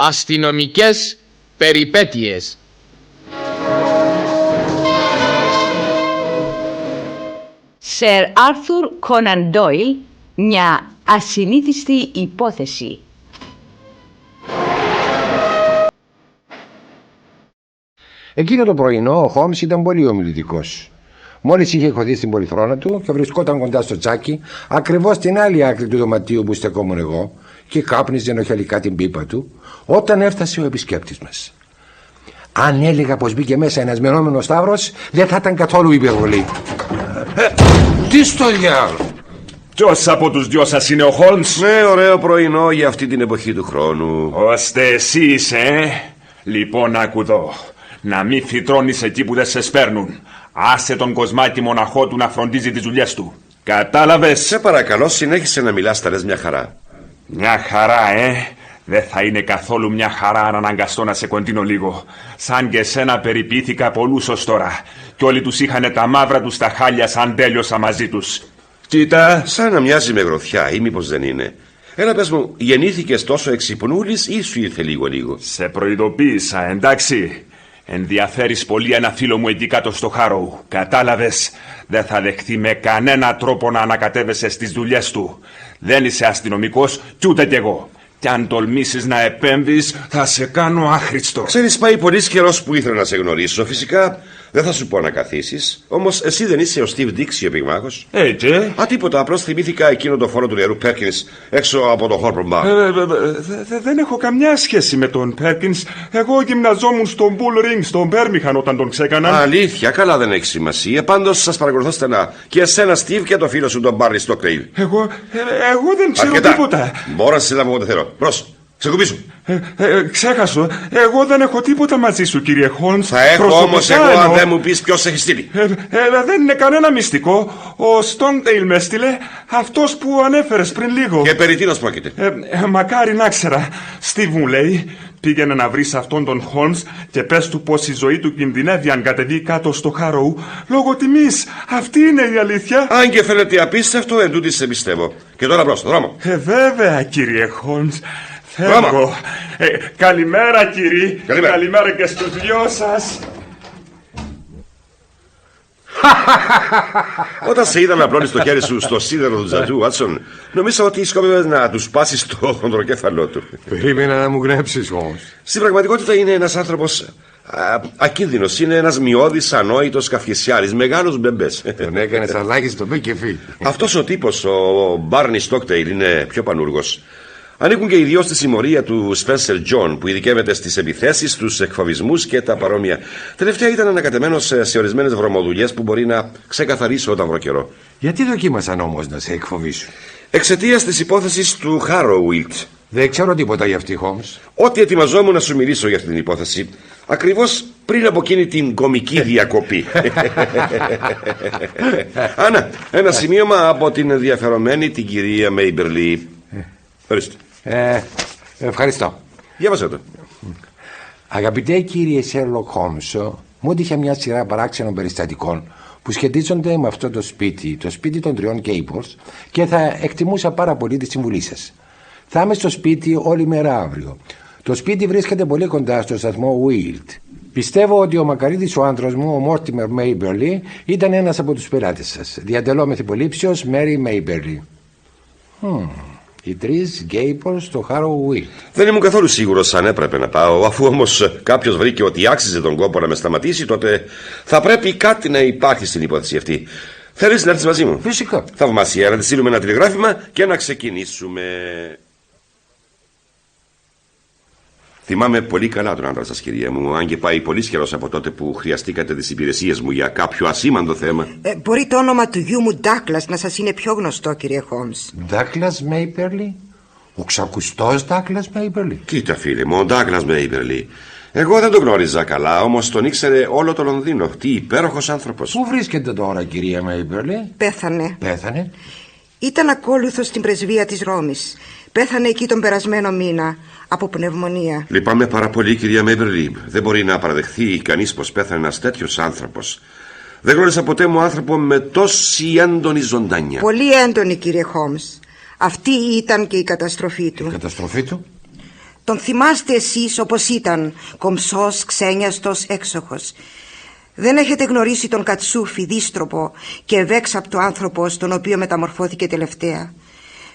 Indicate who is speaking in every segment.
Speaker 1: Αστυνομικές περιπέτειες.
Speaker 2: Σερ Άρθουρ Κόναν Ντόιλ, μια ασυνήθιστη υπόθεση.
Speaker 3: Εκείνο το πρωινό ο Χόμς ήταν πολύ ομιλητικός. Μόλις είχε χωθεί στην πολυθρόνα του και βρισκόταν κοντά στο τσάκι, ακριβώς στην άλλη άκρη του δωματίου που στεκόμουν εγώ, και κάπνιζε ενοχελικά την πίπα του, όταν έφτασε ο επισκέπτης μας. Αν έλεγα πως μπήκε μέσα ένας μενόμενος σταύρος, δεν θα ήταν καθόλου υπερβολή. Τι στο διάλογο!
Speaker 4: Ποιος από τους δυο σας είναι ο Χόλμς?
Speaker 5: Ναι, ωραίο πρωινό για αυτή την εποχή του χρόνου.
Speaker 4: Ώστε εσύ είσαι, Λοιπόν, άκου εδώ. Να μην φυτρώνεις εκεί που δεν σε σπέρνουν. Άσε τον κοσμάκι μοναχό του να φροντίζει τις δουλειές του. Κατάλαβες?
Speaker 5: Σε παρακαλώ, συνέχισε να μιλάς, τα λες μια χαρά.
Speaker 4: Μια χαρά, Δεν θα είναι καθόλου μια χαρά αν αναγκαστώ να σε κοντίνω λίγο. Σαν και εσένα περιποιήθηκα πολλούς ως τώρα. Κι όλοι τους είχανε τα μαύρα τους στα χάλια σαν τέλειωσα μαζί τους. Κοίτα.
Speaker 5: Σαν να μοιάζει με γροθιά, ή μήπως δεν είναι? Έλα, πες μου, γεννήθηκες τόσο εξυπνούλης ή σου ήρθε λίγο?
Speaker 4: Σε προειδοποίησα, εντάξει. Ενδιαφέρεις πολύ ένα φίλο μου εκεί κάτω στο Χάροου. Κατάλαβες? Δεν θα δεχθεί με κανένα τρόπο να ανακατεύεσαι στις δουλειές του. Δεν είσαι αστυνομικός κι ούτε κι εγώ. Κι αν τολμήσεις να επέμβεις, θα σε κάνω άχρηστο.
Speaker 5: Ξέρεις, πάει πολύς καιρός που ήθελα να σε γνωρίσω. Φυσικά δεν θα σου πω να καθίσεις. Όμως εσύ δεν είσαι ο Στίβ Ντίξι, ο πυγμάχος?
Speaker 4: Έτσι.
Speaker 5: Τίποτα. Απλώς θυμήθηκα εκείνο το φόρο του νερού Πέρκινς έξω από το Χόρπορ Μπαρ.
Speaker 4: Δεν έχω καμιά σχέση με τον Πέρκινς. Εγώ γυμναζόμουν στον Bull Ring, στον Μπέρμιχαν όταν τον ξέκαναν.
Speaker 5: Αλήθεια, καλά, δεν έχει σημασία. Πάντως σας παρακολουθώ στενά. Και εσένα, Στίβ, και το φίλο σου, τον Μπάρνι Στόκτεϊλ.
Speaker 4: Εγώ δεν ξέρω τίποτα.
Speaker 5: Μπορώ να σε συλλάβω όποτε θέλω. Προς, ξεκουμπήσου.
Speaker 4: Ξέχασω. Εγώ δεν έχω τίποτα μαζί σου, κύριε Χόλμς.
Speaker 5: Θα έχω όμως εγώ, αν δεν μου πεις ποιος έχει στείλει.
Speaker 4: Δεν είναι κανένα μυστικό. Ο Στόκτεϊλ με έστειλε, αυτός που ανέφερες πριν λίγο.
Speaker 5: Και περί τίνος πρόκειται?
Speaker 4: Μακάρι να ξέρα. Στίβ μου λέει, πήγαινε να βρεις αυτόν τον Χόλμς και πες του πως η ζωή του κινδυνεύει αν κατεβεί κάτω στο Χάροου λόγω τιμής. Αυτή είναι η αλήθεια.
Speaker 5: Αν και φαίνεται απίστευτο, εντούτοις σε πιστεύω. Και τώρα προς το δρόμο.
Speaker 4: Βέβαια, κύριε Χόλμς. Φεύγω. Καλημέρα, κύριε. Καλημέρα και στους δυο σας.
Speaker 5: Όταν σε είδα να απλώνεις το χέρι σου στο σίδερο του Τζατζού, Βάτσον, νομίζω ότι σκόπευες να του σπάσεις το χονδροκέφαλό του.
Speaker 3: Περίμενα να μου γνέψεις όμως.
Speaker 5: Στην πραγματικότητα είναι ένας άνθρωπος ακίνδυνος. Είναι ένας μειώδης, ανόητος καυχησιάρης, μεγάλος μπεμπές.
Speaker 3: Τον έκανες αλλάγη στο πέ και φύ.
Speaker 5: Αυτός ο τύπος, ο Μπάρνι Στόκτεϊλ, είναι πιο πανούργος. Ανήκουν και οι δυο στη συμμορία του Σπένσερ Τζον, που ειδικεύεται στις επιθέσεις, τους εκφοβισμούς και τα παρόμοια. Τελευταία ήταν ανακατεμένος σε ορισμένες βρωμοδουλειές που μπορεί να ξεκαθαρίσω όταν βρω καιρό.
Speaker 3: Γιατί δοκίμασαν όμως να σε εκφοβήσουν?
Speaker 5: Εξαιτίας της υπόθεσης του Χάροουιλτ.
Speaker 3: Δεν ξέρω τίποτα για αυτή, Χόμς.
Speaker 5: Ό,τι ετοιμαζόμουν να σου μιλήσω για αυτή την υπόθεση, ακριβώς πριν από εκείνη την κομική διακοπή. Άννα, ένα σημείωμα από την ενδιαφερομένη την κυρία Μέιμπερλι. Ορίστε.
Speaker 3: Ευχαριστώ.
Speaker 5: Διάβασέ το.
Speaker 3: Αγαπητέ κύριε Σέρλοκ Χόμς, μου έτυχε μια σειρά παράξενων περιστατικών που σχετίζονται με αυτό το σπίτι των τριών Γκέιμπλς, και θα εκτιμούσα πάρα πολύ τη συμβουλή σας. Θα είμαι στο σπίτι όλη μέρα αύριο. Το σπίτι βρίσκεται πολύ κοντά στο σταθμό Ουίλτ. Πιστεύω ότι ο μακαρίτης ο άντρας μου, ο Μόρτιμερ Μέιμπερλι, ήταν ένας από τους πελάτες σας. Διατελώ με θυπολήψεως Μέρι Μέιμπερλι. Οι τρεις Γκέιμπλς στο Χάροουιλτ.
Speaker 5: Δεν ήμουν καθόλου σίγουρος αν έπρεπε να πάω. Αφού όμως κάποιος βρήκε ότι άξιζε τον κόπο να με σταματήσει, τότε θα πρέπει κάτι να υπάρχει στην υπόθεση αυτή. Θέλεις να έρθεις μαζί μου?
Speaker 3: Φυσικά.
Speaker 5: Θαυμασία. Να τη στείλουμε ένα τηλεγράφημα και να ξεκινήσουμε. Θυμάμαι πολύ καλά τον άντρα σας, κυρία μου, αν και πάει πολύ καιρός από τότε που χρειαστήκατε τις υπηρεσίες μου για κάποιο ασήμαντο θέμα.
Speaker 6: Μπορεί το όνομα του γιού μου Ντάκλας να σας είναι πιο γνωστό, κύριε Χόμς.
Speaker 3: Ντάκλας Μέιμπερλι? Ο ξακουστός Ντάκλας Μέιμπερλι?
Speaker 5: Κοίτα, φίλε μου, ο Ντάκλας Μέιμπερλι. Εγώ δεν τον γνώριζα καλά, όμως τον ήξερε όλο το Λονδίνο. Τι υπέροχος άνθρωπος.
Speaker 3: Πού βρίσκεται τώρα, κυρία Μέιμπερλι?
Speaker 6: Πέθανε. Ήταν ακόλουθος στην πρεσβεία της Ρώμης. Πέθανε εκεί τον περασμένο μήνα από πνευμονία.
Speaker 5: Λυπάμαι πάρα πολύ, κυρία Μέιμπερλι. Δεν μπορεί να παραδεχθεί κανείς πως πέθανε ένας τέτοιος άνθρωπος. Δεν γνώρισα ποτέ μου άνθρωπο με τόση έντονη ζωντάνια.
Speaker 6: Πολύ έντονη, κύριε Χόμς. Αυτή ήταν και η καταστροφή του.
Speaker 3: Η καταστροφή του?
Speaker 6: Τον θυμάστε εσείς όπως ήταν, κομψός, ξένιαστος, έξοχος. Δεν έχετε γνωρίσει τον κατσούφι, δίστροπο και ευέξαπτο άνθρωπο στον οποίο μεταμορφώθηκε τελευταία.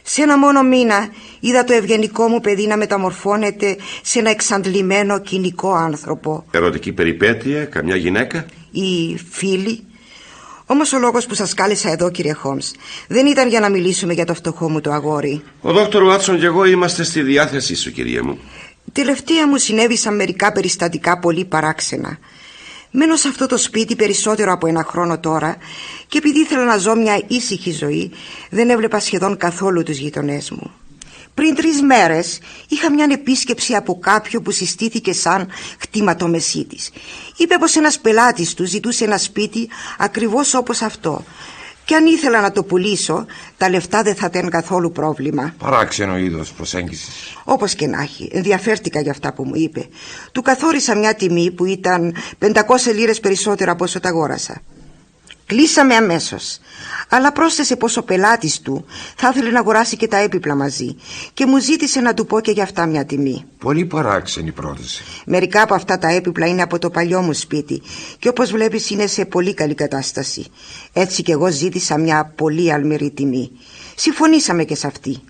Speaker 6: Σε ένα μόνο μήνα είδα το ευγενικό μου παιδί να μεταμορφώνεται σε ένα εξαντλημένο κοινικό άνθρωπο.
Speaker 5: Ερωτική περιπέτεια, καμιά γυναίκα?
Speaker 6: Ή φίλοι. Όμως ο λόγος που σας κάλεσα εδώ, κύριε Χόμς, δεν ήταν για να μιλήσουμε για το φτωχό μου το αγόρι.
Speaker 5: Ο δόκτωρ Βάτσον και εγώ είμαστε στη διάθεσή σου, κυρία μου.
Speaker 6: Τελευταία μου συνέβησαν μερικά περιστατικά πολύ παράξενα. Μένω σε αυτό το σπίτι περισσότερο από ένα χρόνο τώρα και επειδή ήθελα να ζω μια ήσυχη ζωή, δεν έβλεπα σχεδόν καθόλου τους γειτονές μου. Πριν 3 μέρες είχα μια επίσκεψη από κάποιον που συστήθηκε σαν κτηματομεσίτης. Είπε πως ένας πελάτης του ζητούσε ένα σπίτι ακριβώς όπως αυτό. Και αν ήθελα να το πουλήσω, τα λεφτά δεν θα ήταν καθόλου πρόβλημα.
Speaker 3: Παράξενο είδος προσέγγισης.
Speaker 6: Όπως και να έχει, ενδιαφέρθηκα για αυτά που μου είπε. Του καθόρισα μια τιμή που ήταν 500 λίρες περισσότερα από όσο τα αγόρασα. Κλείσαμε αμέσως. Αλλά πρόσθεσε πως ο πελάτης του θα ήθελε να αγοράσει και τα έπιπλα μαζί και μου ζήτησε να του πω και για αυτά μια τιμή.
Speaker 3: Πολύ παράξενη πρόταση.
Speaker 6: Μερικά από αυτά τα έπιπλα είναι από το παλιό μου σπίτι και όπως βλέπεις είναι σε πολύ καλή κατάσταση. Έτσι και εγώ ζήτησα μια πολύ αλμυρή τιμή. Συμφωνήσαμε και σε αυτή.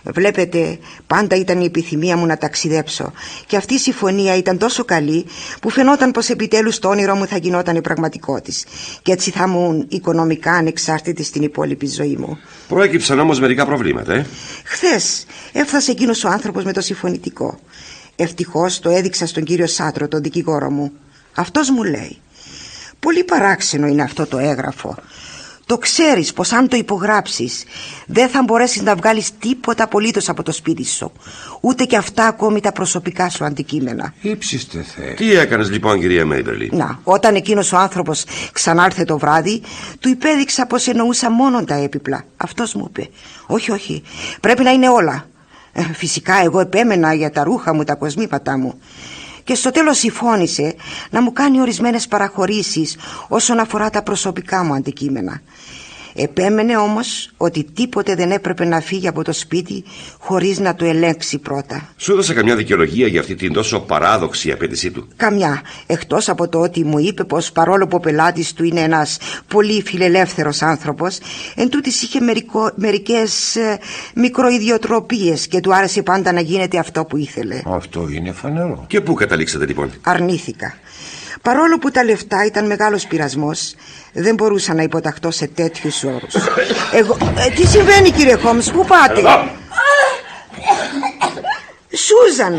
Speaker 6: Βλέπετε, πάντα ήταν η επιθυμία μου να ταξιδέψω και αυτή η συμφωνία ήταν τόσο καλή που φαινόταν πως επιτέλους το όνειρό μου θα γινόταν η πραγματικότης και έτσι θα ήμουν οικονομικά ανεξάρτητη στην υπόλοιπη ζωή μου.
Speaker 5: Προέκυψαν όμως μερικά προβλήματα,
Speaker 6: Χθες έφτασε εκείνος ο άνθρωπος με το συμφωνητικό. Ευτυχώς το έδειξα στον κύριο Σάτρο, τον δικηγόρο μου. Αυτός μου λέει: πολύ παράξενο είναι αυτό το έγγραφο. Το ξέρεις πως αν το υπογράψεις δεν θα μπορέσεις να βγάλεις τίποτα απολύτως από το σπίτι σου, ούτε και αυτά ακόμη τα προσωπικά σου αντικείμενα.
Speaker 3: Ήψιστε Θεέ.
Speaker 5: Τι έκανες λοιπόν, κυρία Μέιμπερλι?
Speaker 6: Να, όταν εκείνος ο άνθρωπος ξανάρθε το βράδυ, του υπέδειξα πως εννοούσα μόνο τα έπιπλα. Αυτός μου είπε: όχι, πρέπει να είναι όλα. Φυσικά εγώ επέμενα για τα ρούχα μου, τα κοσμήπατά μου. Και στο τέλος συμφώνησε να μου κάνει ορισμένες παραχωρήσεις όσον αφορά τα προσωπικά μου αντικείμενα. Επέμενε όμως ότι τίποτε δεν έπρεπε να φύγει από το σπίτι χωρίς να το ελέγξει πρώτα.
Speaker 5: Σου έδωσε καμιά δικαιολογία για αυτή την τόσο παράδοξη απέτησή του?
Speaker 6: Καμιά, εκτός από το ότι μου είπε πως παρόλο που ο πελάτης του είναι ένας πολύ φιλελεύθερος άνθρωπος, εντούτοις είχε μερικές μικροϊδιοτροπίες και του άρεσε πάντα να γίνεται αυτό που ήθελε.
Speaker 3: Αυτό είναι φανερό.
Speaker 5: Και πού καταλήξατε λοιπόν?
Speaker 6: Αρνήθηκα. Παρόλο που τα λεφτά ήταν μεγάλος πειρασμός, δεν μπορούσα να υποταχτώ σε τέτοιους όρους. Τι συμβαίνει, κύριε Χόμς, πού πάτε? Σούζαν!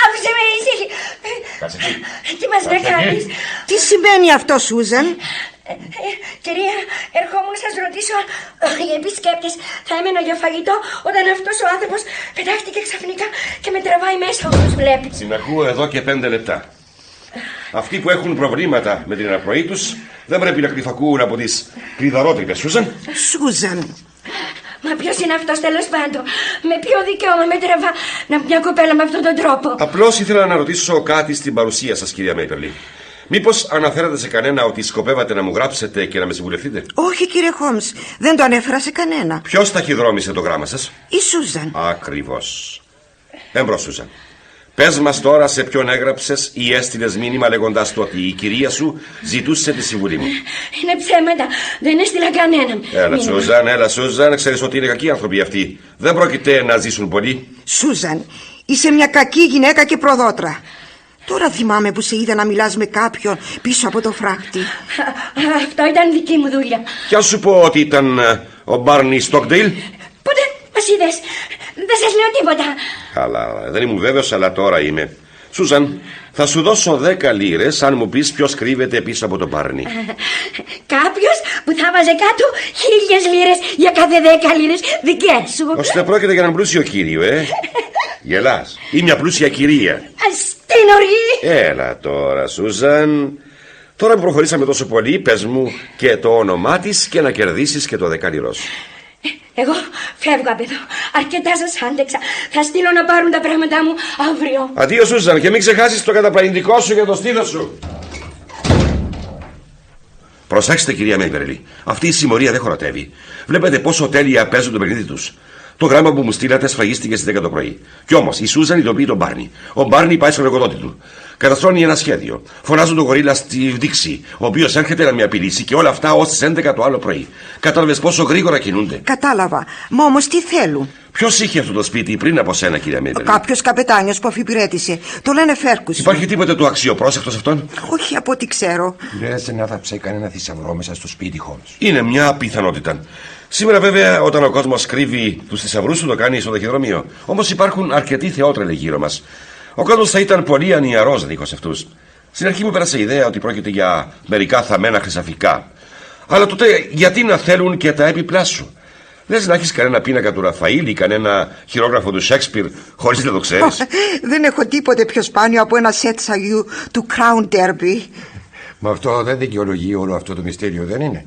Speaker 7: Άφησε με ήσυχη. Τι μας να κάνεις?
Speaker 6: Τι σημαίνει αυτό, Σούζαν?
Speaker 7: Κυρία, ερχόμουν να σας ρωτήσω, οι επισκέπτες θα έμενα για φαγητό όταν αυτός ο άνθρωπος πετάχτηκε ξαφνικά και με τραβάει μέσα, όπως βλέπεις.
Speaker 5: Την ακούω εδώ και 5 λεπτά. Αυτοί που έχουν προβλήματα με την αναπνοή τους δεν πρέπει να κρυφακούουν από τις κλειδαρότρυπες, Σούζαν.
Speaker 6: Σούζαν.
Speaker 7: Μα ποιος είναι αυτός, τέλος πάντων? Με ποιο δικαίωμα με τραβά μια κοπέλα με αυτόν τον τρόπο?
Speaker 5: Απλώς ήθελα να ρωτήσω κάτι στην παρουσία σας, κυρία Μέιπερλι. Μήπως αναφέρατε σε κανένα ότι σκοπεύατε να μου γράψετε και να με συμβουλευτείτε?
Speaker 6: Όχι, κύριε Χόμς, δεν το ανέφερα σε κανένα.
Speaker 5: Ποιος ταχυδρόμησε το γράμμα σας?
Speaker 6: Η Σούζαν.
Speaker 5: Ακριβώς. Εμπρός, Σούζαν. Πες μας τώρα σε ποιον έγραψες ή έστειλες μήνυμα λέγοντας του ότι η κυρία σου ζητούσε τη συμβουλή μου.
Speaker 7: Είναι ψέματα, δεν έστειλα κανέναν.
Speaker 5: Έλα Σούζαν, ξέρεις ότι είναι κακοί άνθρωποι αυτοί. Δεν πρόκειται να ζήσουν πολύ.
Speaker 6: Σούζαν, είσαι μια κακή γυναίκα και προδότρα. Τώρα θυμάμαι που σε είδα να μιλάς με κάποιον πίσω από το φράχτη.
Speaker 7: Αυτό ήταν δική μου δουλειά.
Speaker 5: Κι ας σου πω ότι ήταν ο Μπάρνι Στόκντειλ.
Speaker 7: Πότε μας είδες? Δεν σας λέω τίποτα.
Speaker 5: Καλά, δεν ήμουν βέβαιος, αλλά τώρα είμαι. Σούζαν, θα σου δώσω 10 λίρες αν μου πεις ποιος κρύβεται πίσω από τον Μπάρνι.
Speaker 7: Κάποιος που θα βάζε κάτω 1000 λίρες για κάθε 10 λίρες δικές σου.
Speaker 5: Ώστε πρόκειται για έναν πλούσιο κύριο, Γελάς. Ή μια πλούσια κυρία.
Speaker 7: Στην οργή.
Speaker 5: Έλα τώρα, Σούζαν. Τώρα που προχωρήσαμε τόσο πολύ, πες μου και το όνομά της και να κερδίσεις και το 10 λιρό σου.
Speaker 7: Εγώ φεύγω από εδώ. Αρκετά σας άντεξα. Θα στείλω να πάρουν τα πράγματά μου αύριο.
Speaker 5: Αντίο, Σούζαν, και μην ξεχάσεις το καταπλανητικό σου για το στήθος σου. Προσέξτε, κυρία Μέιμπερλι. Αυτή η συμμορία δεν χοροτεύει. Βλέπετε πόσο τέλεια παίζουν το παιχνίδι τους. Το γράμμα που μου στείλατε σφραγίστηκε στις 10 το πρωί. Κι όμως η Σούζαν ειδοποιεί τον Μπάρνι. Ο Μπάρνι πάει στον εργοδότη του. Καταστρώνει ένα σχέδιο. Φωνάζουν τον γορίλα στη Δίξη, ο οποίος έρχεται να με απειλήσει και όλα αυτά ως τις 11 το άλλο πρωί. Κατάλαβες πόσο γρήγορα κινούνται?
Speaker 6: Κατάλαβα. Μα όμως τι θέλουν?
Speaker 5: Ποιος είχε αυτό το σπίτι πριν από σένα, κυρία Μέιμπερλι?
Speaker 6: Κάποιος καπετάνιος που αφιπηρέτησε. Το λένε Φέρκους.
Speaker 5: Υπάρχει τίποτε του αξιοπρόσεκτος αυτόν?
Speaker 6: Όχι από ό,τι ξέρω.
Speaker 3: Λες να θάψε κανένα θησαυρό μέσα στο σπίτι, Χόμς?
Speaker 5: Είναι μια πιθανότητα. Σήμερα, βέβαια, όταν ο κόσμος κρύβει τους θησαυρούς του, το κάνει στο ταχυδρομείο. Όμως υπάρχουν αρκετοί θεότρελοι γύρω μας. Ο κόσμος θα ήταν πολύ ανιαρός δίχως αυτούς. Στην αρχή μου πέρασε η ιδέα ότι πρόκειται για μερικά θαμμένα χρυσαφικά. Αλλά τότε γιατί να θέλουν και τα έπιπλά σου? Λες να έχεις κανένα πίνακα του Ραφαήλ ή κανένα χειρόγραφο του Σέξπιρ χωρίς να το ξέρεις?
Speaker 6: Δεν έχω τίποτε πιο σπάνιο από ένα σετ σαγιού του Crown Derby.
Speaker 3: Μα αυτό δεν δικαιολογεί όλο αυτό το μυστήριο, δεν είναι?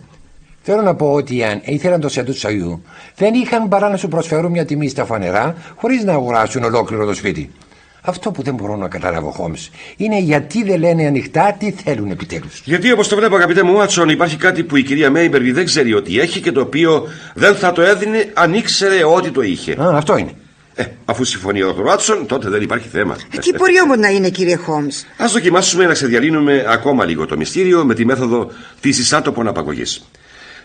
Speaker 3: Θέλω να πω ότι αν ήθελαν το σετ του Σαγιού, δεν είχαν παρά να σου προσφέρουν μια τιμή στα φανερά χωρίς να αγοράσουν ολόκληρο το σπίτι. Αυτό που δεν μπορώ να καταλάβω, Χόμς, είναι γιατί δεν λένε ανοιχτά τι θέλουν επιτέλους.
Speaker 5: Γιατί, όπως το βλέπω, αγαπητέ μου Βάτσον, υπάρχει κάτι που η κυρία Μέιμπερλι δεν ξέρει ότι έχει και το οποίο δεν θα το έδινε αν ήξερε ότι το είχε.
Speaker 3: Αυτό είναι.
Speaker 5: Αφού συμφωνεί ο Dr. Βάτσον, τότε δεν υπάρχει θέμα.
Speaker 6: Τι μπορεί όμως να είναι, κύριε Χόμς?
Speaker 5: Ας δοκιμάσουμε να ξεδιαλύνουμε ακόμα λίγο το μυστήριο με τη μέθοδο της εισάτοπων απαγωγής.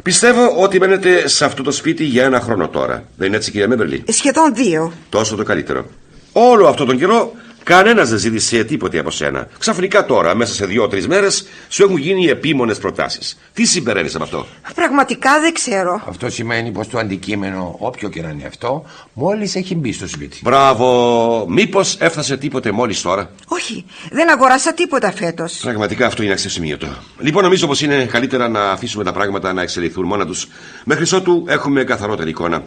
Speaker 5: Πιστεύω ότι μένετε σε αυτό το σπίτι για 1 χρόνο τώρα. Δεν είναι έτσι, κυρία Μέιμπερλι?
Speaker 6: Σχεδόν 2.
Speaker 5: Τόσο το καλύτερο. Όλο αυτόν τον καιρό κανένας δεν ζήτησε τίποτε από σένα. Ξαφνικά τώρα, μέσα σε 2-3 μέρες, σου έχουν γίνει επίμονες προτάσεις. Τι συμπεραίνεις από αυτό?
Speaker 6: Πραγματικά δεν ξέρω.
Speaker 3: Αυτό σημαίνει πως το αντικείμενο, όποιο και να είναι αυτό, μόλις έχει μπει στο σπίτι.
Speaker 5: Μπράβο! Μήπως έφτασε τίποτε μόλις τώρα?
Speaker 6: Όχι, δεν αγοράσα τίποτα φέτος.
Speaker 5: Πραγματικά αυτό είναι αξιοσημείωτο. Λοιπόν, νομίζω πως είναι καλύτερα να αφήσουμε τα πράγματα να εξελιχθούν μόνα τους, μέχρι ότου έχουμε καθαρότερη εικόνα.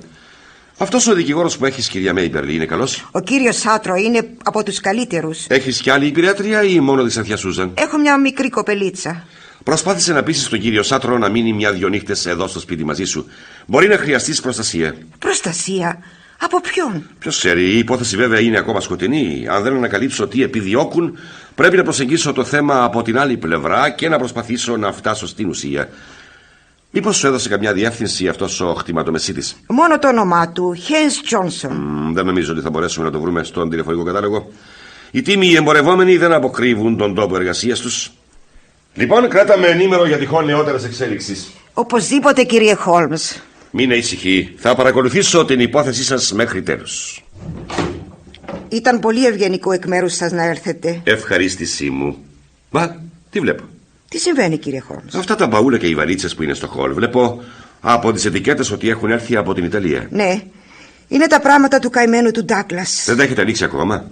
Speaker 5: Αυτός ο δικηγόρος που έχεις, κυρία Μέιμπερλι, είναι καλός?
Speaker 6: Ο κύριος Σάτρο είναι από τους καλύτερους.
Speaker 5: Έχεις κι άλλη υπηρέτρια ή μόνο τη Σαθιά Σούζαν?
Speaker 6: Έχω μια μικρή κοπελίτσα.
Speaker 5: Προσπάθησε να πείσεις τον κύριο Σάτρο να μείνει 1-2 νύχτες εδώ στο σπίτι μαζί σου. Μπορεί να χρειαστείς προστασία.
Speaker 6: Προστασία? Από ποιον?
Speaker 5: Ποιος ξέρει, η υπόθεση βέβαια είναι ακόμα σκοτεινή. Αν δεν ανακαλύψω τι επιδιώκουν, πρέπει να προσεγγίσω το θέμα από την άλλη πλευρά και να προσπαθήσω να φτάσω στην ουσία. Μήπως σου έδωσε καμιά διεύθυνση αυτός ο χτυματομεσίτης?
Speaker 6: Μόνο το όνομά του, Hans Johnson.
Speaker 5: Δεν νομίζω ότι θα μπορέσουμε να το βρούμε στον τηλεφωνικό κατάλογο. Οι τίμοι εμπορευόμενοι δεν αποκρύβουν τον τόπο εργασίας τους. Λοιπόν, κράταμε ενήμερο για τυχόν νεότερες εξέλιξεις.
Speaker 6: Οπωσδήποτε, κύριε Χόλμς.
Speaker 5: Μην ησυχεί. Θα παρακολουθήσω την υπόθεσή σας μέχρι τέλους.
Speaker 6: Ήταν πολύ ευγενικό εκ μέρους σας να έρθετε.
Speaker 5: Ευχαρίστησή μου. Μα, τι βλέπω?
Speaker 6: Τι συμβαίνει, κύριε Χόλμς?
Speaker 5: Αυτά τα μπαούλα και οι βαλίτσες που είναι στο χολ. Βλέπω από τις ετικέτες ότι έχουν έρθει από την Ιταλία.
Speaker 6: Ναι, είναι τα πράγματα του καημένου του Ντάγκλας.
Speaker 5: Δεν τα έχετε ανοίξει ακόμα?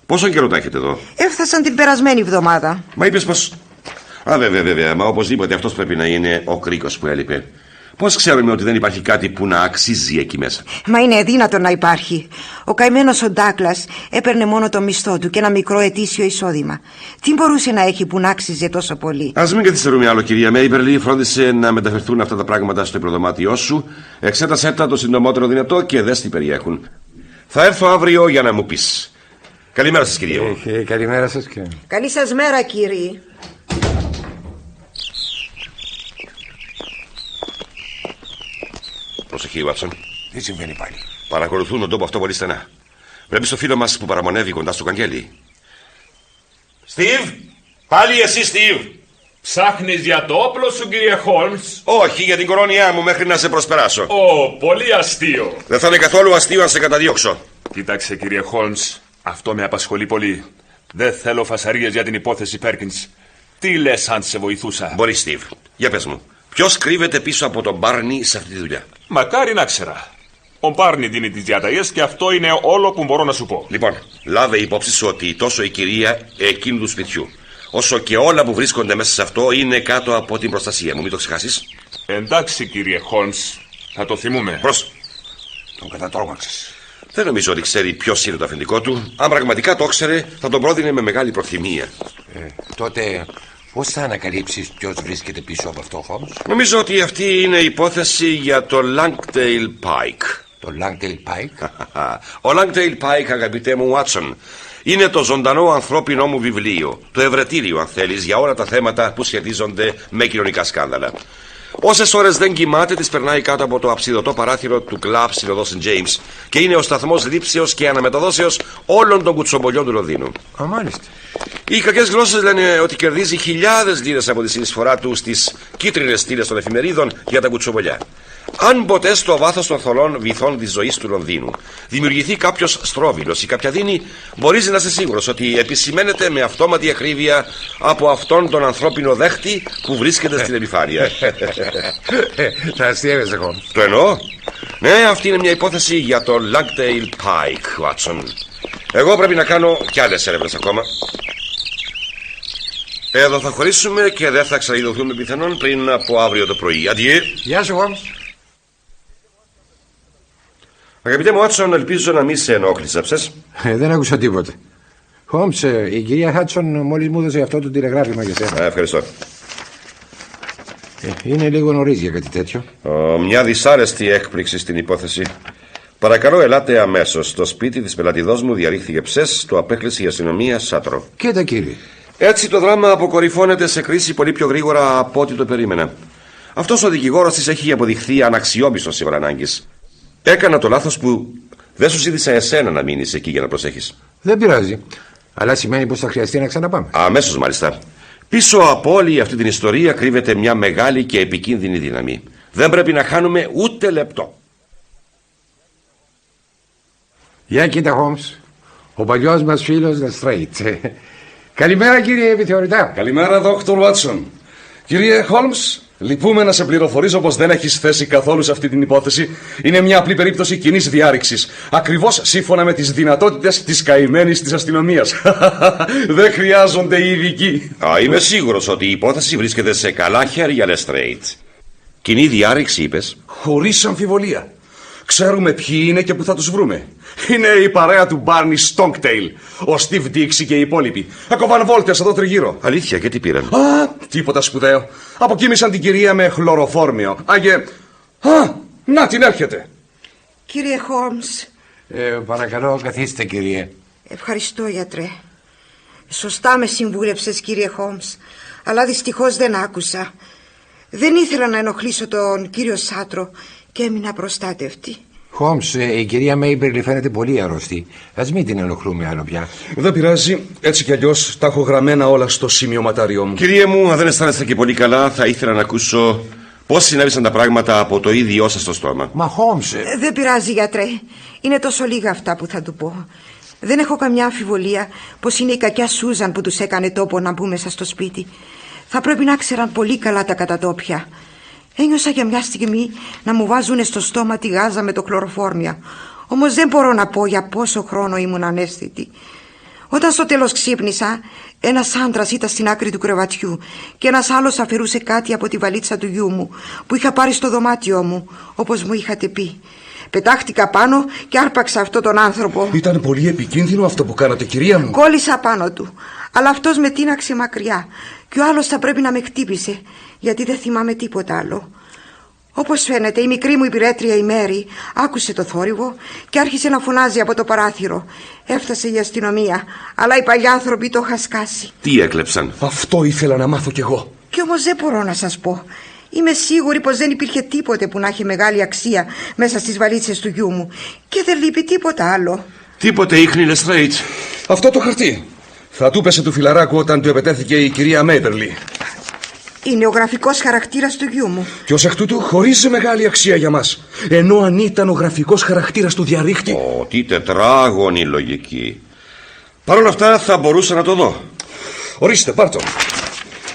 Speaker 5: Πόσο καιρό τα έχετε εδώ?
Speaker 6: Έφτασαν την περασμένη εβδομάδα.
Speaker 5: Μα είπες πως... βέβαια, μα οπωσδήποτε αυτός πρέπει να είναι ο κρίκος που έλειπε. Πώς ξέρουμε ότι δεν υπάρχει κάτι που να αξίζει εκεί μέσα?
Speaker 6: Μα είναι αδύνατο να υπάρχει. Ο καημένος ο Ντάγκλας έπαιρνε μόνο το μισθό του και ένα μικρό ετήσιο εισόδημα. Τι μπορούσε να έχει που να άξιζε τόσο πολύ?
Speaker 5: Ας μην καθυστερούμε άλλο, κυρία Μέιμπερλι. Φρόντισε να μεταφερθούν αυτά τα πράγματα στο υπνοδωμάτιό σου. Εξέτασέ τα το συντομότερο δυνατό και δες τι περιέχουν. Θα έρθω αύριο για να μου πεις. Καλημέρα σας, κυρία μου.
Speaker 3: Καλημέρα σας και...
Speaker 6: Καλή σας μέρα, κύριε.
Speaker 5: Προσοχή, Βάτσον.
Speaker 3: Τι συμβαίνει πάλι?
Speaker 5: Παρακολουθούν τον τόπο αυτό πολύ στενά. Βλέπεις το φίλο μας που παραμονεύει κοντά στο καγγέλι. Στίβ! Πάλι εσύ, Στίβ!
Speaker 4: Ψάχνεις για το όπλο σου, κύριε Χόλμς?
Speaker 5: Όχι, για την κορώνιά μου μέχρι να σε προσπεράσω.
Speaker 4: Πολύ αστείο.
Speaker 5: Δεν θα είναι καθόλου αστείο αν σε καταδιώξω.
Speaker 4: Κοίταξε, κύριε Χόλμς, αυτό με απασχολεί πολύ. Δεν θέλω φασαρίες για την υπόθεση Πέρκινς. Τι λες αν σε βοηθούσα?
Speaker 5: Μπορεί, Στίβ. Για πες μου, ποιος κρύβεται πίσω από τον Μπάρνι σε αυτή τη δουλειά?
Speaker 4: Μακάρι να ξέρα. Ο Μπάρνι δίνει τις διαταγές και αυτό είναι όλο που μπορώ να σου πω.
Speaker 5: Λοιπόν, λάβε υπόψη σου ότι τόσο η κυρία εκείνου του σπιτιού, όσο και όλα που βρίσκονται μέσα σε αυτό είναι κάτω από την προστασία μου. Μην το ξεχάσεις.
Speaker 4: Εντάξει, κύριε Χόλμς, θα το θυμούμε.
Speaker 5: Προς.
Speaker 3: Τον κατατρώμαξες.
Speaker 5: Δεν νομίζω ότι ξέρει ποιος είναι το αφεντικό του. Αν πραγματικά το ήξερε, θα τον πρόδεινε με μεγάλη προθυμία.
Speaker 3: Τότε πώς θα ανακαλύψεις ποιος βρίσκεται πίσω από αυτό, Χόμς?
Speaker 5: Νομίζω ότι αυτή είναι υπόθεση για το Langdale Pike.
Speaker 3: Το Langdale Pike?
Speaker 5: Ο Langdale Pike, αγαπητέ μου Watson, είναι το ζωντανό ανθρώπινό μου βιβλίο. Το ευρετήριο, αν θέλεις, για όλα τα θέματα που σχετίζονται με κοινωνικά σκάνδαλα. Όσες ώρες δεν κοιμάται, τις περνάει κάτω από το αψιδωτό παράθυρο του κλαμπ στην οδό St. James και είναι ο σταθμός λήψεως και αναμεταδόσεως όλων των κουτσομπολιών του Λονδίνου.
Speaker 3: Α, μάλιστα.
Speaker 5: Οι κακές γλώσσες λένε ότι κερδίζει χιλιάδες λίρες από τη συνεισφορά του στις κίτρινες στήλες των εφημερίδων για τα κουτσομπολιά. Αν ποτέ στο βάθος των θολών βυθών της ζωής του Λονδίνου δημιουργηθεί κάποιος στρόβιλος ή κάποια δίνη, μπορείς να είσαι σίγουρος ότι επισημαίνεται με αυτόματη ακρίβεια από αυτόν τον ανθρώπινο δέχτη που βρίσκεται στην επιφάνεια.
Speaker 3: Θα αστείευεσαι, Χόμς.
Speaker 5: Το εννοώ. Ναι, αυτή είναι μια υπόθεση για το Langdale Pike, Watson. Εγώ πρέπει να κάνω κι άλλες έρευνες ακόμα. Εδώ θα χωρίσουμε και δεν θα ξαναειδωθούμε πιθανόν πριν από αύριο το πρωί. Αντιέ.
Speaker 3: Γεια σου, Χόμς.
Speaker 5: Αγαπητέ μου Βάτσον, ελπίζω να μην σε ενόχλησαψες.
Speaker 3: Δεν άκουσα τίποτα. Χόμς, η κυρία Χάτσον μόλις μου έδωσε αυτό το τηλεγράφημα για σένα.
Speaker 5: Ευχαριστώ.
Speaker 3: Είναι λίγο νωρίς για κάτι τέτοιο.
Speaker 5: Μια δυσάρεστη έκπληξη στην υπόθεση. Παρακαλώ, ελάτε αμέσως. Στο σπίτι της πελατηδός μου διαρρήχθηκε ψες, το απέκλεισε η αστυνομία Σάτρο.
Speaker 3: Κοίτα, κύριε.
Speaker 5: Έτσι το δράμα αποκορυφώνεται σε κρίση πολύ πιο γρήγορα από ό,τι το περίμενα. Αυτός ο δικηγόρος της έχει αποδειχθεί αναξιόπιστος σήμερα ανάγκης. Έκανα το λάθος που δεν σου ζήτησα εσένα να μείνεις εκεί για να προσέχεις.
Speaker 3: Δεν πειράζει. Αλλά σημαίνει πως θα χρειαστεί να ξαναπάμε.
Speaker 5: Αμέσως μάλιστα. Πίσω από όλη αυτή την ιστορία κρύβεται μια μεγάλη και επικίνδυνη δύναμη. Δεν πρέπει να χάνουμε ούτε λεπτό.
Speaker 3: Για κοίτα, Χόμς. Ο παλιός μας φίλος Lestrade. Καλημέρα, κύριε επιθεωρητά.
Speaker 8: Καλημέρα, Δόκτωρ Βάτσον. Κύριε Χόλμς, λυπούμε να σε πληροφορήσω πως δεν έχεις θέση καθόλου σε αυτή την υπόθεση. Είναι μια απλή περίπτωση κοινής διάρρηξης. Ακριβώς σύμφωνα με τις δυνατότητες της καημένης της αστυνομίας. Δεν χρειάζονται οι ειδικοί.
Speaker 5: Είμαι σίγουρος ότι η υπόθεση βρίσκεται σε καλά χέρια, Lestrade. Κοινή διάρρηξη, είπες?
Speaker 8: Χωρίς αμφιβολία. Ξέρουμε ποιοι είναι και που θα τους βρούμε. Είναι η παρέα του Barney Stockdale, ο Steve Dixie και οι υπόλοιποι. Ακοβάν βόλτες εδώ τριγύρω.
Speaker 5: Αλήθεια, και τι πήραν?
Speaker 8: Τίποτα σπουδαίο. Αποκοίμησαν την κυρία με χλωροφόρμιο. Να την έρχεται.
Speaker 6: Κύριε Χόλμς.
Speaker 3: Παρακαλώ, καθίστε, κύριε.
Speaker 6: Ευχαριστώ, γιατρέ. Σωστά με συμβούλεψες, κύριε Χόλμς, αλλά δυστυχώς δεν άκουσα. Δεν ήθελα να ενοχλήσω τον κύριο Σάτρο και έμεινα προστάτευτη.
Speaker 3: Χόμς, η κυρία Μέιμπερλι φαίνεται πολύ αρρωστή. Ας μην την ενοχλούμε άλλο πια.
Speaker 8: Δεν πειράζει, έτσι κι αλλιώς τα έχω γραμμένα όλα στο σημειωματάριό μου.
Speaker 5: Κυρία μου, αν δεν αισθάνεστε και πολύ καλά, θα ήθελα να ακούσω πώς συνέβησαν τα πράγματα από το ίδιό σας στο στόμα.
Speaker 3: Μα Χόμς...
Speaker 6: Δεν πειράζει, γιατρέ. Είναι τόσο λίγα αυτά που θα του πω. Δεν έχω καμιά αμφιβολία πως είναι η κακιά Σούζαν που τους έκανε τόπο να μπουν μέσα στο σπίτι. Θα πρέπει να ξέραν πολύ καλά τα κατατόπια. Ένιωσα για μια στιγμή να μου βάζουν στο στόμα τη γάζα με το χλωροφόρμια. Όμως δεν μπορώ να πω για πόσο χρόνο ήμουν αναίσθητη. Όταν στο τέλος ξύπνησα, ένας άντρας ήταν στην άκρη του κρεβατιού και ένας άλλος αφαιρούσε κάτι από τη βαλίτσα του γιού μου που είχα πάρει στο δωμάτιό μου, όπως μου είχατε πει. Πετάχτηκα πάνω και άρπαξα αυτόν τον άνθρωπο.
Speaker 8: Ήταν πολύ επικίνδυνο αυτό που κάνατε, κυρία μου.
Speaker 6: Κόλλησα πάνω του, αλλά αυτός με τίναξε μακριά και ο άλλος θα πρέπει να με χτύπησε, γιατί δεν θυμάμαι τίποτα άλλο. Όπως φαίνεται, η μικρή μου υπηρέτρια η Μέρη άκουσε το θόρυβο και άρχισε να φωνάζει από το παράθυρο. Έφτασε η αστυνομία, αλλά οι παλιάνθρωποι το είχαν σκάσει.
Speaker 5: Τι έκλεψαν?
Speaker 8: Αυτό ήθελα να μάθω κι εγώ.
Speaker 6: Κι όμως δεν μπορώ να σας πω. Είμαι σίγουρη πως δεν υπήρχε τίποτε που να έχει μεγάλη αξία μέσα στις βαλίτσες του γιού μου. Και δεν λείπει τίποτα άλλο.
Speaker 5: Τίποτε ίχνη, Lestrade?
Speaker 8: Αυτό το χαρτί θα του πέσε του φιλαράκου όταν του επετέθηκε η κυρία Μέιμπερλι.
Speaker 6: Είναι ο γραφικός χαρακτήρας του γιού μου.
Speaker 8: Και ως εκ τούτου χωρίζει μεγάλη αξία για μας. Ενώ αν ήταν ο γραφικός χαρακτήρας του διαρρήχτη...
Speaker 5: Τι τετράγωνη λογική. Παρ' όλα αυτά θα μπορούσα να το δω.
Speaker 8: Ορίστε, πάρ' το.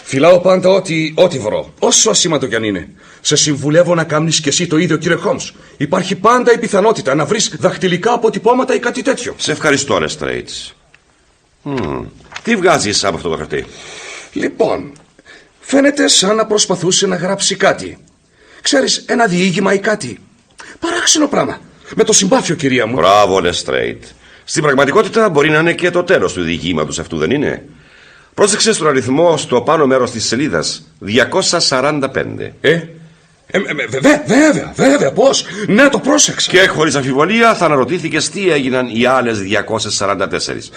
Speaker 8: Φυλάω πάντα ό,τι βρω, όσο ασήμαντο κι αν είναι. Σε συμβουλεύω να κάνεις κι εσύ το ίδιο, κύριε Χόμς. Υπάρχει πάντα η πιθανότητα να βρεις δαχτυλικά αποτυπώματα ή κάτι τέτοιο.
Speaker 5: Σε ευχαριστώ, Lestrade. Τι βγάζεις από αυτό το χαρτί?
Speaker 8: Λοιπόν, φαίνεται σαν να προσπαθούσε να γράψει κάτι. Ξέρεις, ένα διήγημα ή κάτι. Παράξενο πράγμα. Με το συμπάθειο, κυρία μου.
Speaker 5: Μπράβο, Lestrade. Στην πραγματικότητα μπορεί να είναι και το τέλος του διηγήματος αυτού, δεν είναι? Πρόσεξε στον αριθμό στο πάνω μέρος της σελίδας. 245.
Speaker 8: Βέβαια, πώς. Ναι, το πρόσεξα.
Speaker 5: Και χωρίς αμφιβολία θα αναρωτήθηκες τι έγιναν οι άλλες 244.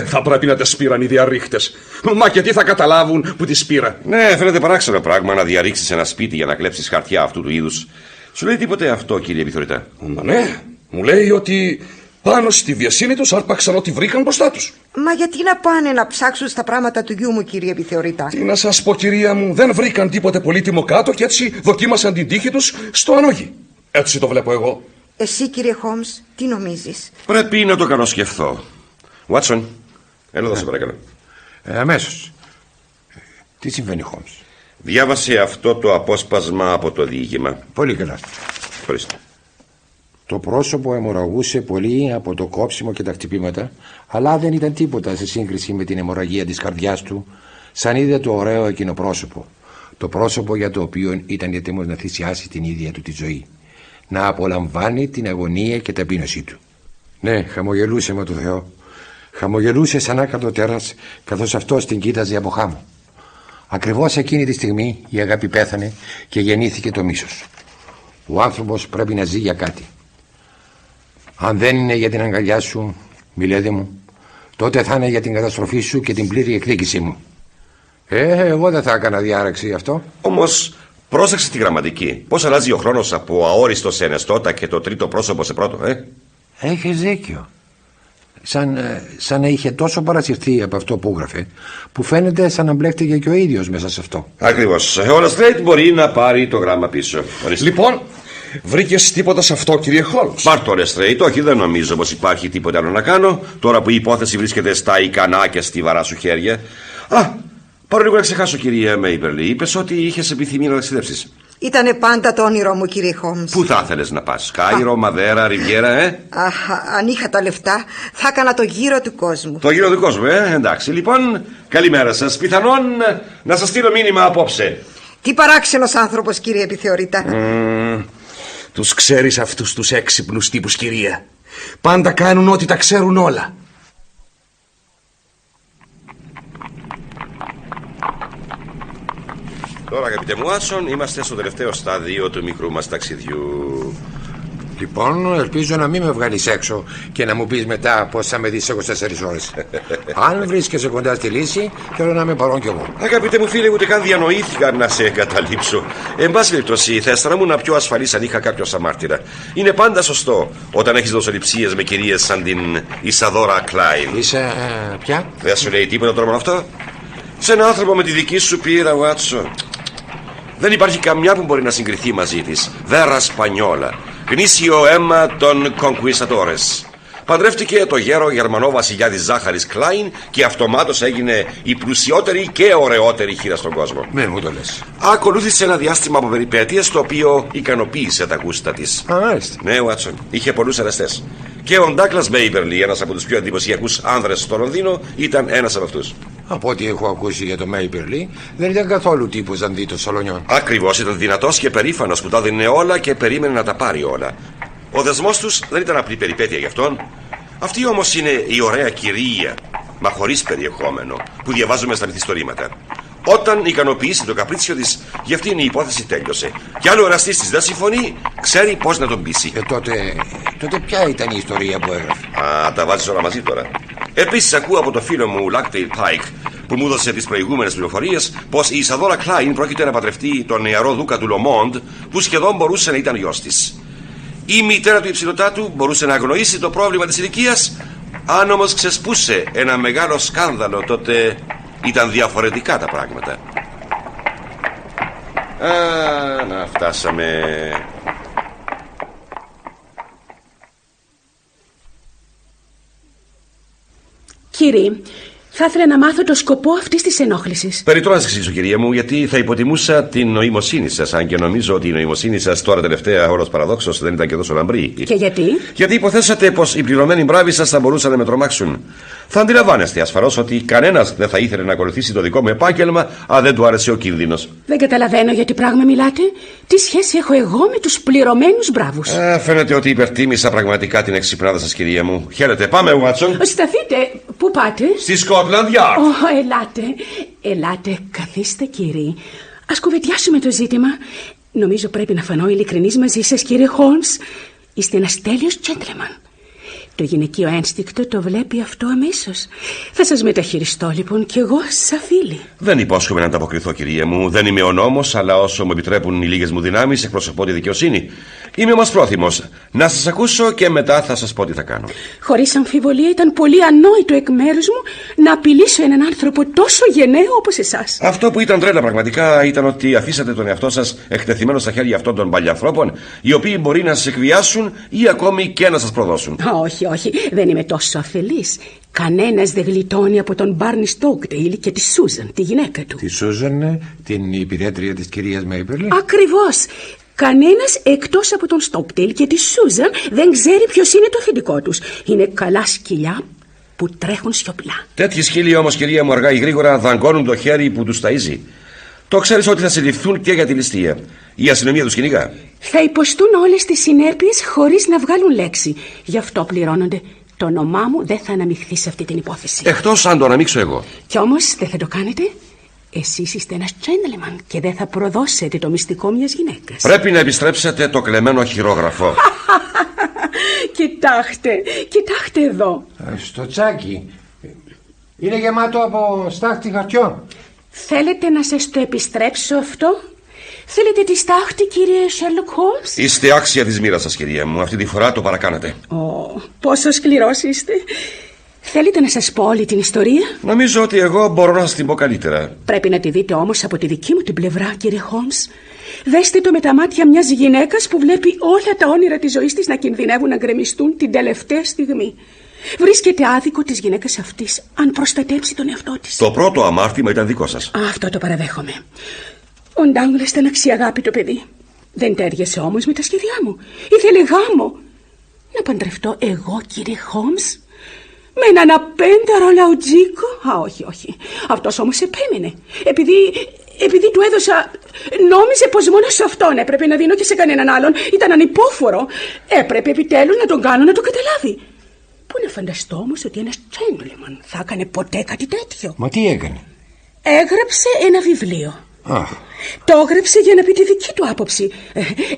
Speaker 8: Θα πρέπει να τις πήραν οι διαρρήχτες. Μα και τι θα καταλάβουν που τις πήρα.
Speaker 5: Ναι, φαίνεται παράξενο πράγμα να διαρρήξεις ένα σπίτι για να κλέψεις χαρτιά αυτού του είδους. Σου λέει τίποτε αυτό, κύριε επιθεωρητά?
Speaker 8: Μα ναι, μου λέει ότι πάνω στη βιασύνη τους άρπαξαν ό,τι βρήκαν μπροστά τους.
Speaker 6: Μα γιατί να πάνε να ψάξουν στα πράγματα του γιού μου, κύριε επιθεωρητά?
Speaker 8: Τι να σας πω, κυρία μου, δεν βρήκαν τίποτε πολύτιμο κάτω και έτσι δοκίμασαν την τύχη τους στο ανόγι. Έτσι το βλέπω εγώ.
Speaker 6: Εσύ, κύριε Χόμς, τι νομίζεις?
Speaker 5: Πρέπει να το καλοσκεφθώ. Βάτσον, έλα εδώ σε παρακαλώ.
Speaker 3: Αμέσως. Τι συμβαίνει, Χόμς?
Speaker 5: Διάβασε αυτό το απόσπασμα από το διήγημα.
Speaker 3: Πολύ καλά.
Speaker 5: Ορίστε.
Speaker 3: Το πρόσωπο αιμορραγούσε πολύ από το κόψιμο και τα χτυπήματα, αλλά δεν ήταν τίποτα σε σύγκριση με την αιμορραγία της καρδιάς του, σαν είδε το ωραίο εκείνο πρόσωπο. Το πρόσωπο για το οποίο ήταν έτοιμος να θυσιάσει την ίδια του τη ζωή. Να απολαμβάνει την αγωνία και ταπείνωσή του. Ναι, χαμογελούσε με το Θεό. Χαμογελούσε σαν άκατο τέρας, καθώς αυτός την κοίταζε από χάμω. Ακριβώς εκείνη τη στιγμή η αγάπη πέθανε και γεννήθηκε το μίσος. Ο άνθρωπος πρέπει να ζει για κάτι. Αν δεν είναι για την αγκαλιά σου, μιλέτε μου, τότε θα είναι για την καταστροφή σου και την πλήρη εκδίκησή μου. Εγώ δεν θα έκανα διάρρηξη γι' αυτό.
Speaker 5: Όμως πρόσεξε τη γραμματική. Πώς αλλάζει ο χρόνος από αόριστο σε ενεστώτα και το τρίτο πρόσωπο σε πρώτο,
Speaker 3: Έχεις δίκιο. Σαν να είχε τόσο παρασυρθεί από αυτό που έγραφε, που φαίνεται σαν να μπλέχτηκε και ο ίδιος μέσα σε αυτό.
Speaker 5: Ακριβώς. Ο Λεστρέιτ μπορεί να πάρει το γράμμα πίσω. Ορίστε.
Speaker 8: Λοιπόν, βρήκες τίποτα σε αυτό, κύριε Χόλμς?
Speaker 5: Πάρ' το, Λεστρέιτ. Όχι, δεν νομίζω πως υπάρχει τίποτα άλλο να κάνω, τώρα που η υπόθεση βρίσκεται στα ικανά και στιβαρά σου χέρια. Πάρω λίγο να ξεχάσω, κυρία Μέιπερλι. Είπες ότι είχες επιθυμία να ταξιδέψεις.
Speaker 6: Ήτανε πάντα το όνειρό μου, κύριε Χόμς.
Speaker 5: Πού θα ήθελες να πας? Κάιρο, Μαδέρα, Ριβιέρα,
Speaker 6: Αν είχα τα λεφτά, θα έκανα το γύρο του κόσμου.
Speaker 5: Το γύρο του κόσμου, εντάξει. Λοιπόν, καλημέρα σας. Πιθανόν να σας στείλω μήνυμα απόψε.
Speaker 6: Τι παράξενος άνθρωπος, κύριε επιθεωρητά.
Speaker 8: Τους ξέρεις αυτούς τους έξυπνους τύπους, κυρία. Πάντα κάνουν ό,τι τα ξέρουν όλα.
Speaker 5: Τώρα, αγαπητέ μου Άσον, είμαστε στο τελευταίο στάδιο του μικρού μας ταξιδιού.
Speaker 3: Λοιπόν, ελπίζω να μην με βγάλεις έξω και να μου πεις μετά πως θα με δεις 24 ώρες. Αν βρίσκεσαι κοντά στη λύση, θέλω να είμαι παρόν κι εγώ.
Speaker 5: Αγαπητέ μου φίλε, ούτε καν διανοήθηκα να σε εγκαταλείψω. Εν πάση περιπτώσει, θα αισθανόμουν πιο ασφαλής αν είχα κάποιο σαν μάρτυρα. Είναι πάντα σωστό όταν έχεις δοσοληψίες με κυρίες σαν την Ισαδόρα Κλάιν.
Speaker 3: Είσαι ποια?
Speaker 5: Δεν σου λέει τίποτα το όνομα αυτό? Σε έναν άνθρωπο με τη δική σου πείρα, Βάτσον. Δεν υπάρχει καμιά που μπορεί να συγκριθεί μαζί της. Βέρα Σπανιόλα. Γνήσιο αίμα των Κονκουιστατόρες. Παντρεύτηκε το γέρο Γερμανό βασιλιάδη Ζάχαρης Κλάιν και αυτομάτως έγινε η πλουσιότερη και ωραιότερη χείρα στον κόσμο.
Speaker 3: Ναι, μου το λες.
Speaker 5: Ακολούθησε ένα διάστημα από περιπέτειες το οποίο ικανοποίησε τα γούστα της.
Speaker 3: Μάλιστα.
Speaker 5: Ναι, Βάτσον, είχε πολλούς εραστές. Και ο Ντάκλας Μέιπερλι, ένας από τους πιο εντυπωσιακούς άνδρες στο Λονδίνο, ήταν ένας από αυτούς.
Speaker 3: Από ό,τι έχω ακούσει για το Μέιπερλι, δεν ήταν καθόλου τύπος αν δει το σαλονιόν.
Speaker 5: Ακριβώς, ήταν δυνατός και περήφανος που τα δίνει όλα και περίμενε να τα πάρει όλα. Ο δεσμός τους δεν ήταν απλή περιπέτεια γι' αυτόν. Αυτή όμως είναι η ωραία κυρία, μα χωρίς περιεχόμενο, που διαβάζουμε στα μυθιστορήματα. Όταν ικανοποιήσει το καπρίτσιο της, γι' αυτήν η υπόθεση τέλειωσε. Κι άλλο ο εραστής της δεν συμφωνεί, ξέρει πώς να τον πείσει.
Speaker 3: Τότε ποια ήταν η ιστορία που έγραφε?
Speaker 5: Τα βάζεις όλα μαζί τώρα. Επίσης ακούω από το φίλο μου Λάκτεϊλ Πάικ, που μου έδωσε τις προηγούμενες πληροφορίες, πως η Ισαδόρα Κλάιν πρόκειται να παντρευτεί τον νεαρό δούκα του Λομόντ, που σχεδόν μπορούσε να ήταν γιος της. Η μητέρα του υψηλωτάτου μπορούσε να αγνοήσει το πρόβλημα της ηλικίας. Αν όμως ξεσπούσε ένα μεγάλο σκάνδαλο, τότε ήταν διαφορετικά τα πράγματα. Να φτάσαμε.
Speaker 9: Κύριε, θα ήθελα να μάθω το σκοπό αυτής της ενόχλησης.
Speaker 5: Περιττώ να σας εξηγήσω, κυρία μου, γιατί θα υποτιμούσα την νοημοσύνη σας, αν και νομίζω ότι η νοημοσύνη σας τώρα τελευταία, όλος παραδόξως, δεν ήταν και τόσο λαμπρή.
Speaker 9: Και γιατί?
Speaker 5: Γιατί υποθέσατε πως οι πληρωμένοι μπράβοι σας θα μπορούσαν να με τρομάξουν. Θα αντιλαμβάνεστε ασφαλώς ότι κανένας δεν θα ήθελε να ακολουθήσει το δικό μου επάγγελμα αν δεν του άρεσε ο κίνδυνος.
Speaker 9: Δεν καταλαβαίνω για τι πράγμα μιλάτε. Τι σχέση έχω εγώ με τους πληρωμένους μπράβους?
Speaker 5: Φαίνεται ότι υπερτίμησα πραγματικά την εξυπνάδα σας, κυρία μου. Χαίρετε, πάμε, Βάτσον.
Speaker 9: Σταθείτε, πού πάτε?
Speaker 5: Στη Σκότλαντ Γιάρντ.
Speaker 9: Ελάτε, καθίστε, κύριε. Ας κουβεντιάσουμε το ζήτημα. Νομίζω πρέπει να φανώ ειλικρινής μαζί σας, κύριε Χόλμς. Είστε ένας τέλειος gentleman. Το γυναικείο ένστικτο το βλέπει αυτό αμέσως. Θα σας μεταχειριστώ λοιπόν κι εγώ σαν φίλη.
Speaker 5: Δεν υπόσχομαι να ανταποκριθώ, κυρία μου. Δεν είμαι ο νόμος, αλλά όσο μου επιτρέπουν οι λίγες μου δυνάμεις, εκπροσωπώ τη δικαιοσύνη. Είμαι όμως πρόθυμος να σας ακούσω και μετά θα σας πω τι θα κάνω.
Speaker 9: Χωρίς αμφιβολία, ήταν πολύ ανόητο εκ μέρους μου να απειλήσω έναν άνθρωπο τόσο γενναίο όπως εσάς.
Speaker 5: Αυτό που ήταν τρέλα πραγματικά ήταν ότι αφήσατε τον εαυτό σας εκτεθειμένο στα χέρια αυτών των παλιανθρώπων, οι οποίοι μπορεί να σας εκβιάσουν ή ακόμη και να σας προδώσουν.
Speaker 9: Όχι, δεν είμαι τόσο αφελής. Κανένας δεν γλιτώνει από τον Μπάρνι Στόκτεϊλ και τη Σούζαν, τη γυναίκα του.
Speaker 3: Τη Σούζαν, την υπηρέτρια της κυρίας Μέιπερλι.
Speaker 9: Ακριβώς. Κανένας εκτός από τον Στόκτεϊλ και τη Σούζαν δεν ξέρει ποιος είναι το αφεντικό τους. Είναι καλά σκυλιά που τρέχουν σιωπηλά.
Speaker 5: Τέτοιοι σκύλοι όμως, κυρία μου, αργά ή γρήγορα δαγκώνουν το χέρι που τους ταΐζει. Το ξέρεις ότι θα συλληφθούν και για τη ληστεία. Η αστυνομία τους κυνηγά.
Speaker 9: Θα υποστούν όλες τις συνέπειες χωρίς να βγάλουν λέξη. Γι' αυτό πληρώνονται. Το όνομά μου δεν θα αναμειχθεί σε αυτή την υπόθεση.
Speaker 5: Εκτός αν το αναμίξω εγώ.
Speaker 9: Κι όμως δεν θα το κάνετε. Εσείς είστε ένας gentleman και δεν θα προδώσετε το μυστικό μιας γυναίκας.
Speaker 5: Πρέπει να επιστρέψετε το κλεμμένο χειρόγραφο.
Speaker 9: Κοιτάξτε εδώ.
Speaker 3: Στο τσάκι. Είναι γεμάτο από στάχτη χαρτιών.
Speaker 9: Θέλετε να σας το επιστρέψω αυτό? Θέλετε τη στάχτη, κύριε Σέρλοκ Χόλμς?
Speaker 5: Είστε άξια της μοίρας σας, κυρία μου. Αυτή τη φορά το παρακάνατε.
Speaker 9: Πόσο σκληρός είστε. Θέλετε να σας πω όλη την ιστορία?
Speaker 5: Νομίζω ότι εγώ μπορώ να σας την πω καλύτερα.
Speaker 9: Πρέπει να τη δείτε όμως από τη δική μου την πλευρά, κύριε Χόλμς. Δέστε το με τα μάτια μιας γυναίκας που βλέπει όλα τα όνειρα της ζωής της να κινδυνεύουν να γκρεμιστούν την τελευταία στιγμή. Βρίσκεται άδικο της γυναίκας αυτής αν προστατέψει τον εαυτό της.
Speaker 5: Το πρώτο αμάρτημα ήταν δικό σας.
Speaker 9: Αυτό το παραδέχομαι. Ο Ντάγκλας ήταν αξιαγάπητο παιδί. Δεν τέριασε όμως με τα σχέδιά μου. Ήθελε γάμο. Να παντρευτώ εγώ, κύριε Χόλμς, με έναν απένταρο λαουτζίκο? Όχι. Αυτός όμως επέμενε. Επειδή του έδωσα, νόμιζε πως μόνο σε αυτόν έπρεπε να δίνω και σε κανέναν άλλον. Ήταν ανυπόφορο. Έπρεπε επιτέλους να τον κάνω να το καταλάβει. Πού να φανταστώ όμως ότι ένας gentleman θα έκανε ποτέ κάτι τέτοιο.
Speaker 3: Μα τι έκανε?
Speaker 9: Έγραψε ένα βιβλίο. Το έγραψε για να πει τη δική του άποψη.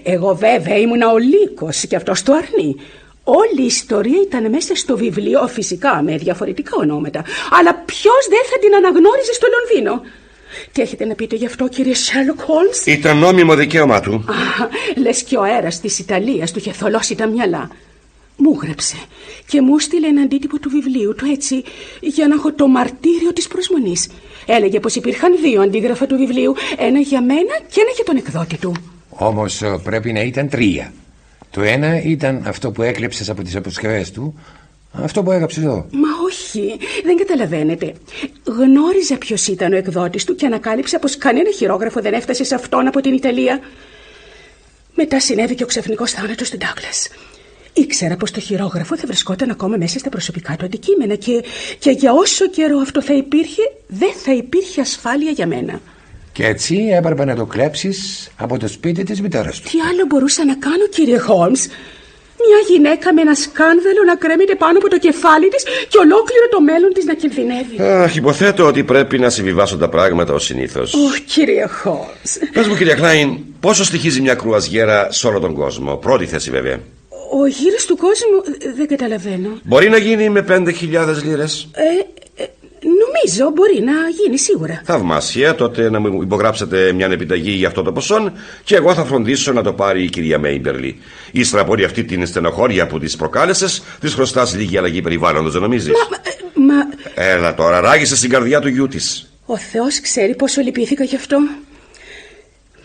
Speaker 9: Εγώ βέβαια ήμουνα ο λύκος και αυτός το αρνεί. Όλη η ιστορία ήταν μέσα στο βιβλίο, φυσικά με διαφορετικά ονόματα. Αλλά ποιος δεν θα την αναγνώριζε στο Λονδίνο? Τι έχετε να πείτε γι' αυτό, κύριε Σέρλοκ Χόλμς?
Speaker 5: Ήταν νόμιμο δικαίωμά του.
Speaker 9: Λες και ο αέρας της Ιταλίας του είχε θολώσει τα μυαλά. Μου γράψε και μου στείλε ένα αντίτυπο του βιβλίου του, έτσι, για να έχω το μαρτύριο της προσμονής. Έλεγε πως υπήρχαν 2 αντίγραφα του βιβλίου, ένα για μένα και ένα για τον εκδότη του.
Speaker 3: Όμως πρέπει να ήταν 3. Το ένα ήταν αυτό που έκλεψες από τις αποσκευές του, αυτό που έγραψε εδώ.
Speaker 9: Μα όχι, δεν καταλαβαίνετε. Γνώριζα ποιος ήταν ο εκδότης του και ανακάλυψα πως κανένα χειρόγραφο δεν έφτασε σε αυτόν από την Ιταλία. Μετά συνέβη και ο ξαφνικός θάνατος του Ντάγκλας. Ήξερα πως το χειρόγραφο θα βρισκόταν ακόμα μέσα στα προσωπικά του αντικείμενα και για όσο καιρό αυτό θα υπήρχε, δεν θα υπήρχε ασφάλεια για μένα.
Speaker 3: Και έτσι έπρεπε να το κλέψεις από το σπίτι της μητέρας του.
Speaker 9: Τι άλλο μπορούσα να κάνω, κύριε Χόλμς? Μια γυναίκα με ένα σκάνδαλο να κρέμεται πάνω από το κεφάλι της και ολόκληρο το μέλλον της να κινδυνεύει.
Speaker 5: Υποθέτω ότι πρέπει να συμβιβάσουν τα πράγματα ως συνήθως.
Speaker 9: Κύριε Χόλμς.
Speaker 5: Πες μου, κυρία Κλάιν, πόσο στοιχίζει μια κρουαζιέρα σε όλο τον κόσμο? Πρώτη θέση βέβαια.
Speaker 9: Ο γύρος του κόσμου δεν καταλαβαίνω.
Speaker 5: Μπορεί να γίνει με 5.000 λίρες?
Speaker 9: Νομίζω μπορεί να γίνει σίγουρα.
Speaker 5: Θαυμάσια, τότε να μου υπογράψετε μια επιταγή για αυτό το ποσό και εγώ θα φροντίσω να το πάρει η κυρία Μέιμπερλι. Ύστερα από αυτή την στενοχώρια που της προκάλεσες, της χρωστάς λίγη αλλαγή περιβάλλοντος, δεν νομίζεις? Έλα τώρα, ράγισε στην καρδιά του γιού της.
Speaker 9: Ο Θεός ξέρει πόσο λυπήθηκα γι' αυτό.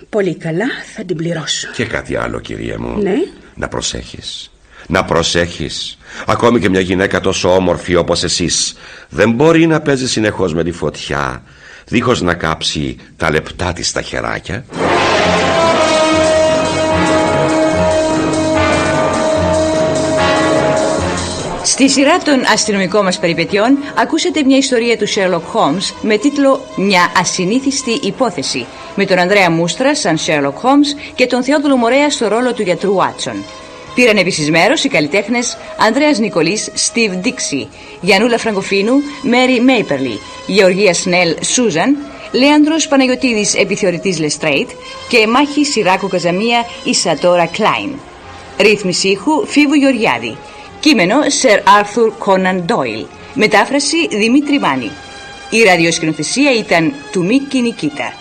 Speaker 9: Πολύ καλά, θα την πληρώσω.
Speaker 5: Και κάτι άλλο, κυρία μου.
Speaker 9: Ναι.
Speaker 5: Να προσέχεις. Να προσέχεις. Ακόμη και μια γυναίκα τόσο όμορφη όπως εσείς δεν μπορεί να παίζει συνεχώς με τη φωτιά δίχως να κάψει τα λεπτά της τα χεράκια.
Speaker 2: Στη σειρά των αστυνομικών μας περιπετειών ακούσατε μια ιστορία του Sherlock Holmes με τίτλο «Μια ασυνήθιστη υπόθεση», με τον Ανδρέα Μούστρα σαν Sherlock Holmes και τον Θεόδουλο Μορέα στο ρόλο του γιατρού Watson. Πήραν επίσης μέρος οι καλλιτέχνες Ανδρέας Νικολής, Steve Dixie, Γιαννούλα Φραγκοφίνου, Mary Maperly, Γεωργία Σνέλ, Susan, Λέανδρος Παναγιωτίδης επιθεωρητής Λεστρέιτ και μάχη Σιράκο Καζαμία Ισατόρα Κλάιν. Ρύθμιση ήχου Φίβου Γεωργιάδη. Κείμενο Σερ Άρθουρ Κόναν Ντόιλ. Μετάφραση Δημήτρη Μάνη. Η ραδιοσκηνοθεσία ήταν του Μίκη Νικίτα.